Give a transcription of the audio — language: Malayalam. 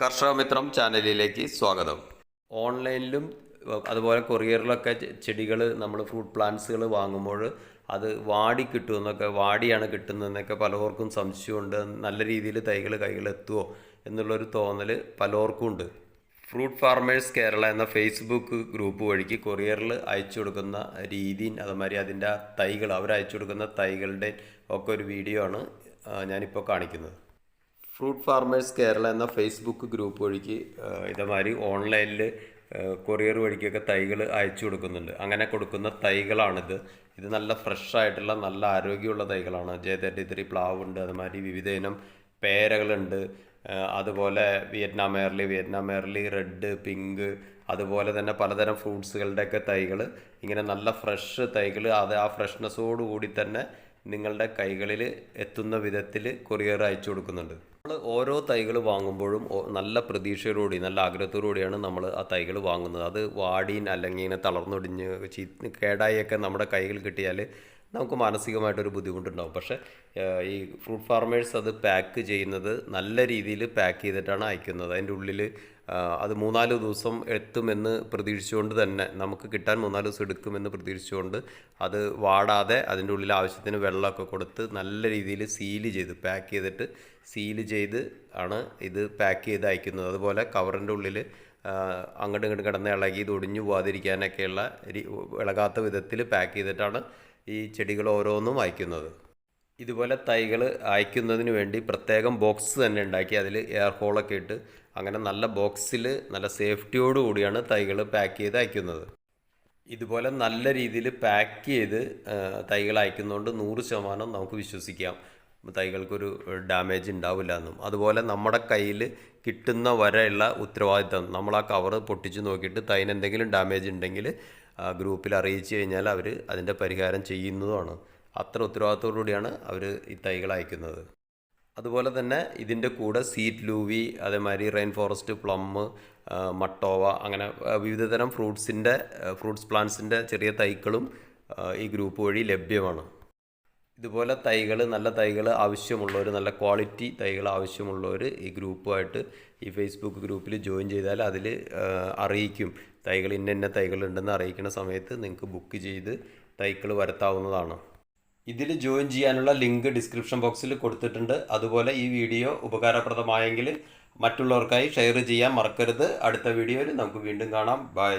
കർഷകമിത്രം ചാനലിലേക്ക് സ്വാഗതം. ഓൺലൈനിലും അതുപോലെ കൊറിയറിലൊക്കെ ചെടികൾ നമ്മൾ ഫ്രൂട്ട് പ്ലാന്റ്സുകൾ വാങ്ങുമ്പോൾ അത് വാടി കിട്ടുമെന്നൊക്കെ, വാടിയാണ് കിട്ടുന്നതെന്നൊക്കെ പലർക്കും സംശയമുണ്ട്. നല്ല രീതിയിൽ തൈകൾ കൈകളെത്തുമോ എന്നുള്ളൊരു തോന്നൽ പലർക്കും ഉണ്ട്. ഫ്രൂട്ട് ഫാർമേഴ്സ് കേരള എന്ന ഫേസ്ബുക്ക് ഗ്രൂപ്പ് വഴിക്ക് കൊറിയറിൽ അയച്ചു കൊടുക്കുന്ന രീതിയും അതുമാതിരി അതിൻ്റെ തൈകൾ അവർ അയച്ചു കൊടുക്കുന്ന തൈകളുടെ ഒക്കെ ഒരു വീഡിയോ ആണ് ഞാനിപ്പോൾ കാണിക്കുന്നത്. ഫ്രൂട്ട് ഫാർമേഴ്സ് കേരള എന്ന ഫേസ്ബുക്ക് ഗ്രൂപ്പ് വഴിക്ക് ഇതേമാതിരി ഓൺലൈനിൽ കൊറിയർ വഴിക്കൊക്കെ തൈകൾ അയച്ചു കൊടുക്കുന്നുണ്ട്. അങ്ങനെ കൊടുക്കുന്ന തൈകളാണിത്. ഇത് നല്ല ഫ്രഷ് ആയിട്ടുള്ള നല്ല ആരോഗ്യമുള്ള തൈകളാണ്. J33 പ്ലാവുണ്ട്, അതുമാതിരി വിവിധ ഇനം പേരകളുണ്ട്, അതുപോലെ വിയറ്റ്നാം എയർലി റെഡ്, പിങ്ക്, അതുപോലെ തന്നെ പലതരം ഫ്രൂട്ട്സുകളുടെയൊക്കെ തൈകൾ ഇങ്ങനെ നല്ല ഫ്രഷ് തൈകൾ അത് ആ ഫ്രഷ്നെസ്സോടു കൂടി തന്നെ നിങ്ങളുടെ കൈകളിൽ എത്തുന്ന വിധത്തിൽ കൊറിയർ അയച്ചു കൊടുക്കുന്നുണ്ട്. നമ്മൾ ഓരോ തൈകൾ വാങ്ങുമ്പോഴും നല്ല പ്രതീക്ഷയോടുകൂടി നല്ല ആഗ്രഹത്തോടുകൂടിയാണ് നമ്മൾ ആ തൈകൾ വാങ്ങുന്നത്. അത് വാടീൻ അല്ലെങ്കിൽ ഇങ്ങനെ തളർന്നൊടിഞ്ഞ് കേടായൊക്കെ നമ്മുടെ കൈകൾ കിട്ടിയാൽ നമുക്ക് മാനസികമായിട്ടൊരു ബുദ്ധിമുട്ടുണ്ടാകും. പക്ഷേ ഈ ഫ്രൂട്ട് ഫാർമേഴ്സ് അത് പാക്ക് ചെയ്യുന്നത് നല്ല രീതിയിൽ പാക്ക് ചെയ്തിട്ടാണ് അയക്കുന്നത്. അതിൻ്റെ ഉള്ളിൽ അത് 3-4 ദിവസം എത്തുമെന്ന് പ്രതീക്ഷിച്ചുകൊണ്ട് തന്നെ, നമുക്ക് കിട്ടാൻ 3-4 ദിവസം എടുക്കുമെന്ന് പ്രതീക്ഷിച്ചുകൊണ്ട് അത് വാടാതെ അതിൻ്റെ ഉള്ളിൽ ആവശ്യത്തിന് വെള്ളമൊക്കെ കൊടുത്ത് നല്ല രീതിയിൽ പാക്ക് ചെയ്തിട്ട് സീല് ചെയ്ത് ആണ് ഇത് പാക്ക് ചെയ്ത് അയക്കുന്നത്. അതുപോലെ കവറിൻ്റെ ഉള്ളിൽ അങ്ങോട്ടും ഇങ്ങോട്ടും കിടന്ന് ഇളകി ഇത് ഒടിഞ്ഞു പോകാതിരിക്കാനൊക്കെയുള്ള ഇളകാത്ത വിധത്തിൽ പാക്ക് ചെയ്തിട്ടാണ് ഈ ചെടികൾ ഓരോന്നും അയക്കുന്നത്. ഇതുപോലെ തൈകൾ അയക്കുന്നതിന് വേണ്ടി പ്രത്യേകം ബോക്സ് തന്നെ ഉണ്ടാക്കി അതിൽ എയർ ഹോളൊക്കെ ഇട്ട് അങ്ങനെ നല്ല ബോക്സിൽ നല്ല സേഫ്റ്റിയോടു കൂടിയാണ് തൈകൾ പാക്ക് ചെയ്ത് അയക്കുന്നത്. ഇതുപോലെ നല്ല രീതിയിൽ പാക്ക് ചെയ്ത് തൈകൾ അയക്കുന്നതുകൊണ്ട് 100% നമുക്ക് വിശ്വസിക്കാം തൈകൾക്കൊരു ഡാമേജ് ഉണ്ടാവില്ല എന്നും. അതുപോലെ നമ്മുടെ കയ്യിൽ കിട്ടുന്ന വരെയുള്ള ഉത്തരവാദിത്തം, നമ്മൾ ആ കവറ് പൊട്ടിച്ച് നോക്കിയിട്ട് തൈന് എന്തെങ്കിലും ഡാമേജ് ഉണ്ടെങ്കിൽ ഗ്രൂപ്പിൽ അറിയിച്ചു കഴിഞ്ഞാൽ അവർ അതിൻ്റെ പരിഹാരം ചെയ്യുന്നതുമാണ്. അത്ര ഉത്തരവാദിത്തത്തോടുകൂടിയാണ് അവർ ഈ തൈകൾ അയക്കുന്നത്. അതുപോലെ തന്നെ ഇതിൻ്റെ കൂടെ സീറ്റ് ലൂവി, അതേമാതിരി റെയിൻ ഫോറസ്റ്റ് പ്ലം, മട്ടോവ, അങ്ങനെ വിവിധതരം ഫ്രൂട്ട്സ് പ്ലാന്റ്സിൻ്റെ ചെറിയ തൈകളും ഈ ഗ്രൂപ്പ് വഴി ലഭ്യമാണ്. ഇതുപോലെ നല്ല തൈകൾ ആവശ്യമുള്ളവർ, നല്ല ക്വാളിറ്റി തൈകൾ ആവശ്യമുള്ളവർ ഈ ഗ്രൂപ്പുമായിട്ട് ഈ ഫേസ്ബുക്ക് ഗ്രൂപ്പിൽ ജോയിൻ ചെയ്താൽ അതിൽ അറിയിക്കും. തൈകൾ ഇന്ന തൈകളുണ്ടെന്ന് അറിയിക്കുന്ന സമയത്ത് നിങ്ങൾക്ക് ബുക്ക് ചെയ്ത് തൈകൾ വരുത്താവുന്നതാണ്. ഇതിൽ ജോയിൻ ചെയ്യാനുള്ള ലിങ്ക് ഡിസ്ക്രിപ്ഷൻ ബോക്സിൽ കൊടുത്തിട്ടുണ്ട്. അതുപോലെ ഈ വീഡിയോ ഉപകാരപ്രദമായെങ്കിൽ മറ്റുള്ളവർക്കായി ഷെയർ ചെയ്യാൻ മറക്കരുത്. അടുത്ത വീഡിയോയിൽ നമുക്ക് വീണ്ടും കാണാം. ബൈ.